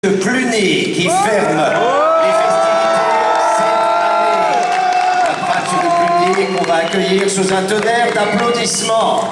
de Cluny qui ferme les festivités cette année. La Praxe de Cluny qu'on va accueillir sous un tonnerre d'applaudissements.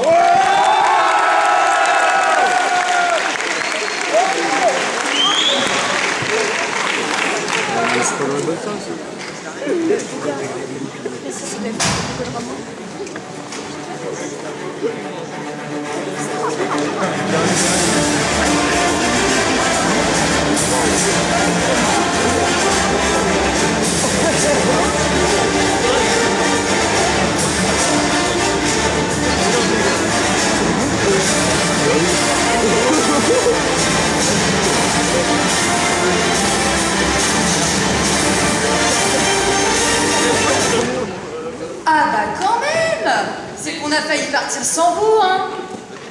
Ah bah quand même! C'est qu'on a failli partir sans vous, hein!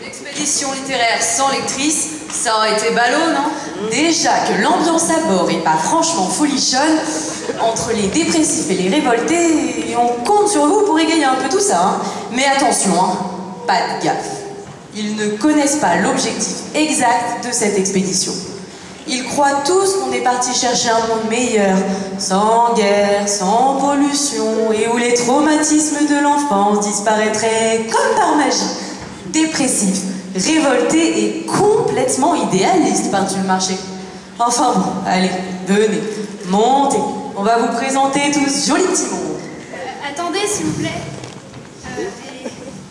Une expédition littéraire sans lectrice, ça aurait été ballot, non? Déjà que l'ambiance à bord est pas franchement folichonne, entre les dépressifs et les révoltés, on compte sur vous pour égayer un peu tout ça, hein. Mais attention, hein, pas de gaffe. Ils ne connaissent pas l'objectif exact de cette expédition. Ils croient tous qu'on est parti chercher un monde meilleur, sans guerre, sans pollution, et où les traumatismes de l'enfance disparaîtraient comme par magie. Dépressif, révolté et complètement idéaliste par-dessus le marché. Enfin bon, allez, venez, montez. On va vous présenter tout ce joli petit monde. Attendez, s'il vous plaît.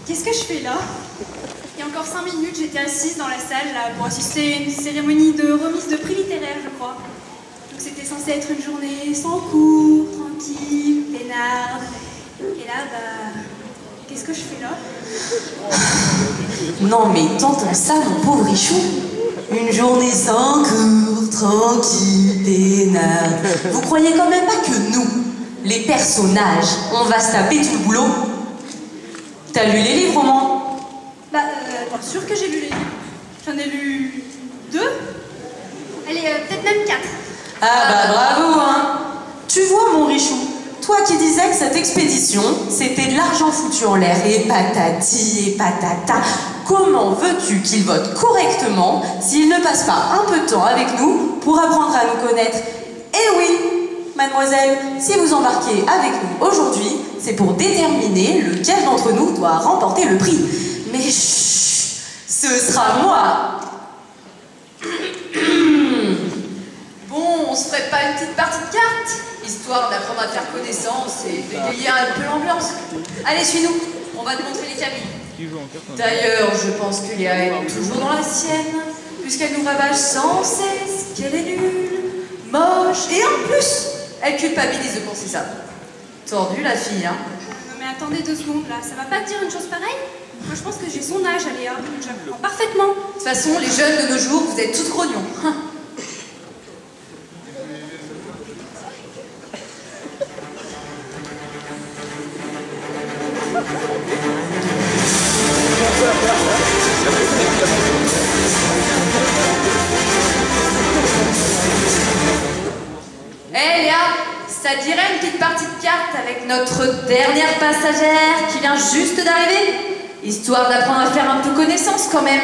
Qu'est-ce que je fais là? Il y a encore 5 minutes, j'étais assise dans la salle là, pour assister à une cérémonie de remise de prix littéraire, je crois. Donc c'était censé être une journée sans cours, tranquille, peinarde. Et là, bah... qu'est-ce que je fais là? Non mais t'entends ça, mon pauvre Richou? Une journée sans cours, tranquille, peinarde. Vous croyez quand même pas que nous, les personnages, on va se taper tout le boulot? T'as lu les livres au moins? Bah, bien sûr que j'ai lu les livres. J'en ai lu 2. Allez, peut-être même 4. Ah bah bravo, hein. Tu vois, mon Richou, toi qui disais que cette expédition, c'était de l'argent foutu en l'air, et patati et patata, comment veux-tu qu'il vote correctement s'il ne passe pas un peu de temps avec nous pour apprendre à nous connaître? Eh oui, mademoiselle, si vous embarquez avec nous aujourd'hui, c'est pour déterminer lequel d'entre nous doit remporter le prix. Mais chut, ce sera moi. Bon, on se ferait pas une petite partie de cartes, histoire d'apprendre à faire connaissance et d'égayer un peu l'ambiance. Allez, suis-nous, on va te montrer les cabines. D'ailleurs, je pense que Léa est toujours dans la sienne, puisqu'elle nous rabâche sans cesse qu'elle est nulle, moche, et en plus, elle culpabilise de penser ça. Tordue, la fille, hein. Non mais attendez 2 secondes là, ça va pas te dire une chose pareille? Moi je pense que j'ai son âge, Aléa. Je la comprends parfaitement. De toute façon, les jeunes de nos jours, vous êtes tous grognons. Hé Léa, ça dirait une petite partie de cartes avec notre dernière passagère qui vient juste d'arriver? Histoire d'apprendre à faire un peu connaissance quand même.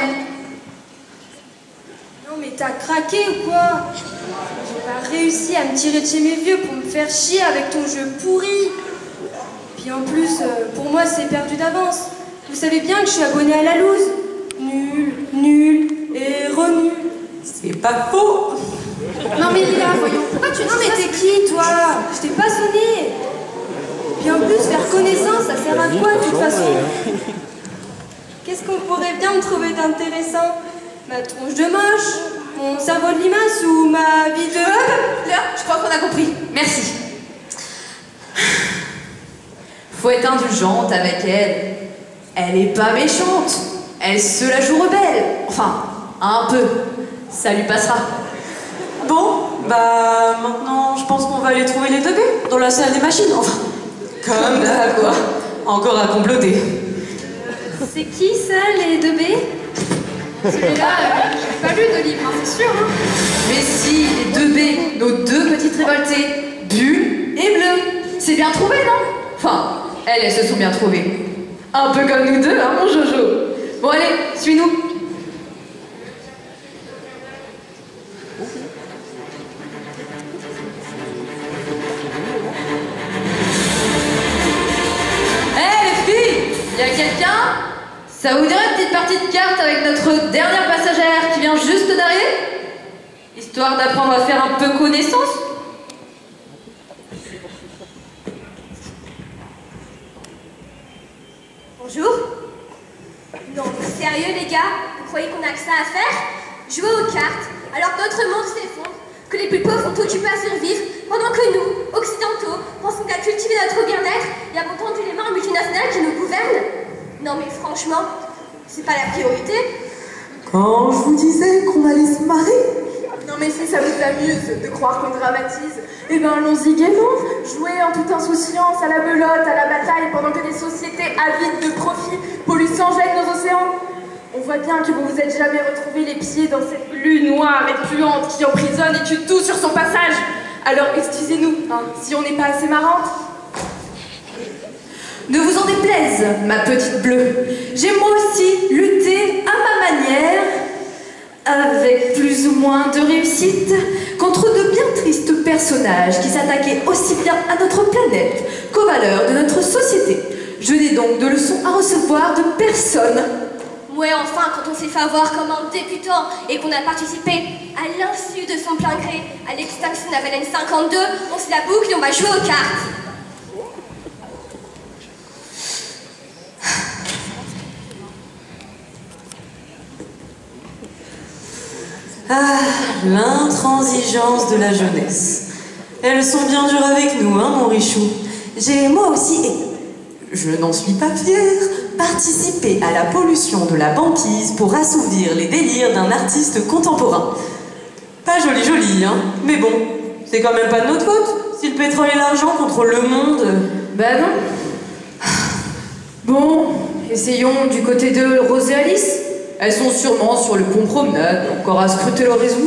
Non mais t'as craqué ou quoi? J'ai pas réussi à me tirer de chez mes vieux pour me faire chier avec ton jeu pourri. Puis en plus, pour moi c'est perdu d'avance. Vous savez bien que je suis abonnée à la loose. Nul, nul et renul. C'est pas faux. Non mais Léa, voyons, pourquoi tu dis Non mais ça? t'es qui toi? Je t'ai pas sonné. Puis en plus, faire connaissance, ça sert à quoi de toute façon? Qu'est-ce qu'on pourrait bien me trouver d'intéressant? Ma tronche de moche, mon cerveau de limace ou ma vie de... Léa, je crois qu'on a compris. Merci. Faut être indulgente avec elle. Elle est pas méchante. Elle se la joue rebelle. Enfin, un peu. Ça lui passera. Bon, bah maintenant, je pense qu'on va aller trouver les 2B dans la salle des machines. Enfin, comme d'hab, quoi. Encore à comploter. C'est qui ça, les 2B? Celui-là, j'ai pas lu de livre, hein, c'est sûr. Hein. Mais si, les 2B, nos 2 petites révoltées, Bulle et Bleu. C'est bien trouvé, non? Enfin, elles se sont bien trouvées. Un peu comme nous 2, hein, mon Jojo. Bon, allez, suis-nous. Ça vous dirait une petite partie de cartes avec notre dernière passagère qui vient juste d'arriver? Histoire d'apprendre à faire un peu connaissance? Bonjour. Non, sérieux les gars? Vous croyez qu'on a que ça à faire? Jouer aux cartes, alors que notre monde s'effondre, que les plus pauvres sont occupés à survivre, pendant que nous, occidentaux, pensons qu'à cultiver notre bien-être et à tendre les mains aux multinationales qui nous gouvernent? Non mais franchement, c'est pas la priorité. Quand je vous disais qu'on allait se marrer. Non mais si ça vous amuse de croire qu'on dramatise, eh ben allons-y gaiement, jouer en toute insouciance à la belote, à la bataille, pendant que des sociétés avides de profit polluent sans gêne nos océans. On voit bien que vous vous êtes jamais retrouvés les pieds dans cette glu noire et puante qui emprisonne et tue tout sur son passage. Alors excusez-nous, hein, si on n'est pas assez marrante. Ne vous en déplaise, ma petite bleue. J'ai moi aussi lutté à ma manière, avec plus ou moins de réussite, contre de bien tristes personnages qui s'attaquaient aussi bien à notre planète qu'aux valeurs de notre société. Je n'ai donc de leçons à recevoir de personne. Ouais, enfin, quand on s'est fait avoir comme un débutant et qu'on a participé à l'insu de son plein gré à l'extinction de la baleine 52, on se la boucle et on va jouer aux cartes. Ah, l'intransigeance de la jeunesse. Elles sont bien dures avec nous, hein, mon Richou. J'ai moi aussi, et je n'en suis pas fière, participé à la pollution de la banquise pour assouvir les délires d'un artiste contemporain. Pas joli joli, hein, mais bon, c'est quand même pas de notre faute si le pétrole et l'argent contrôlent le monde. Ben non. Bon, essayons du côté de Rose et Alice. Elles sont sûrement sur le pont promenade, encore à scruter l'horizon.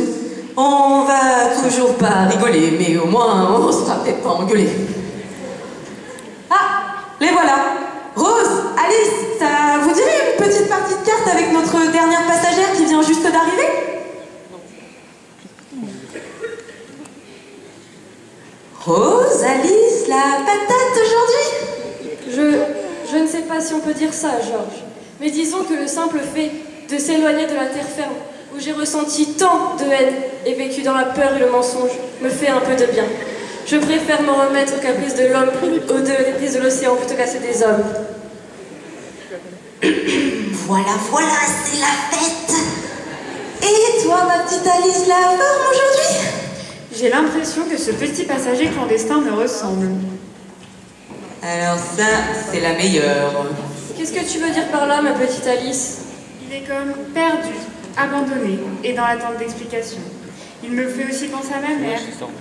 On va toujours pas rigoler, mais au moins on sera peut-être pas engueulés. Ah, les voilà. Rose, Alice, ça vous dirait une petite partie de cartes avec notre dernière passagère qui vient juste d'arriver? Rose, Alice, la patate aujourd'hui? Je ne sais pas si on peut dire ça, Georges. Mais disons que le simple fait de s'éloigner de la terre ferme, où j'ai ressenti tant de haine et vécu dans la peur et le mensonge, me fait un peu de bien. Je préfère me remettre aux caprices de l'homme, aux délices de l'océan, plutôt qu'à ceux des hommes. Voilà, voilà, c'est la fête. Et toi, ma petite Alice, la forme aujourd'hui? J'ai l'impression que ce petit passager clandestin me ressemble. Alors ça, c'est la meilleure. Qu'est-ce que tu veux dire par là, ma petite Alice? Il est comme perdu, abandonné et dans l'attente d'explications. Il me fait aussi penser à ma mère.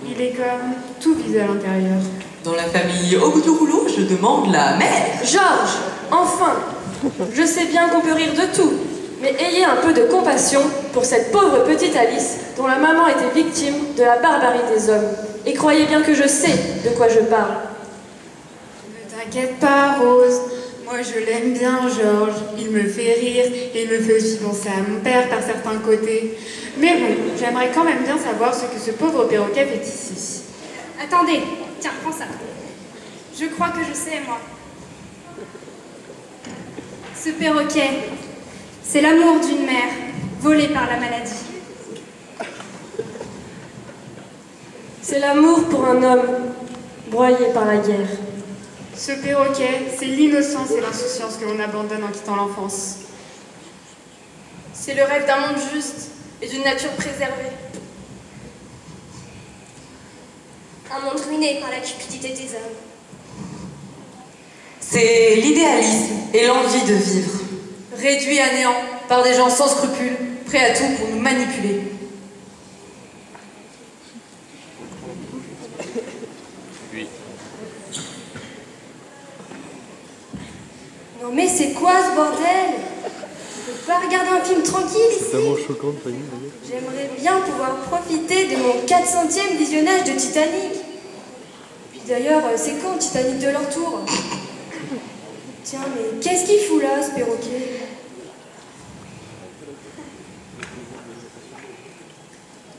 Il est comme tout vide à l'intérieur. Dans la famille au bout du rouleau, je demande la mère. Georges, enfin! Je sais bien qu'on peut rire de tout, mais ayez un peu de compassion pour cette pauvre petite Alice dont la maman était victime de la barbarie des hommes. Et croyez bien que je sais de quoi je parle. Ne t'inquiète pas, Rose. Moi, je l'aime bien, Georges. Il me fait rire et il me fait aussi penser à mon père par certains côtés. Mais bon, j'aimerais quand même bien savoir ce que ce pauvre perroquet fait ici. Attendez, tiens, prends ça. Je crois que je sais, moi. Ce perroquet, c'est l'amour d'une mère, volé par la maladie. C'est l'amour pour un homme, broyé par la guerre. Ce perroquet, c'est l'innocence et l'insouciance que l'on abandonne en quittant l'enfance. C'est le rêve d'un monde juste et d'une nature préservée. Un monde ruiné par la cupidité des hommes. C'est l'idéalisme et l'envie de vivre. Réduit à néant par des gens sans scrupules, prêts à tout pour nous manipuler. Non mais c'est quoi ce bordel? Je peux pas regarder un film tranquille ici? C'est tellement choquant de famille, d'ailleurs. J'aimerais bien pouvoir profiter de mon 400e visionnage de Titanic. Puis d'ailleurs, c'est quand Titanic de leur tour? Tiens, mais qu'est-ce qu'il fout là, ce perroquet?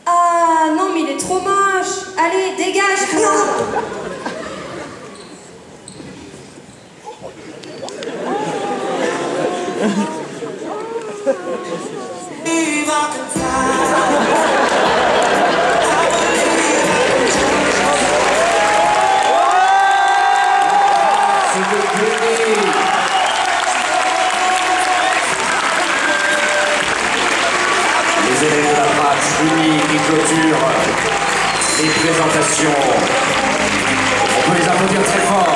Ah non, mais il est trop moche! Allez, dégage, toi! Les élèves de la Prax unis qui clôturent les présentations. On peut les applaudir très fort.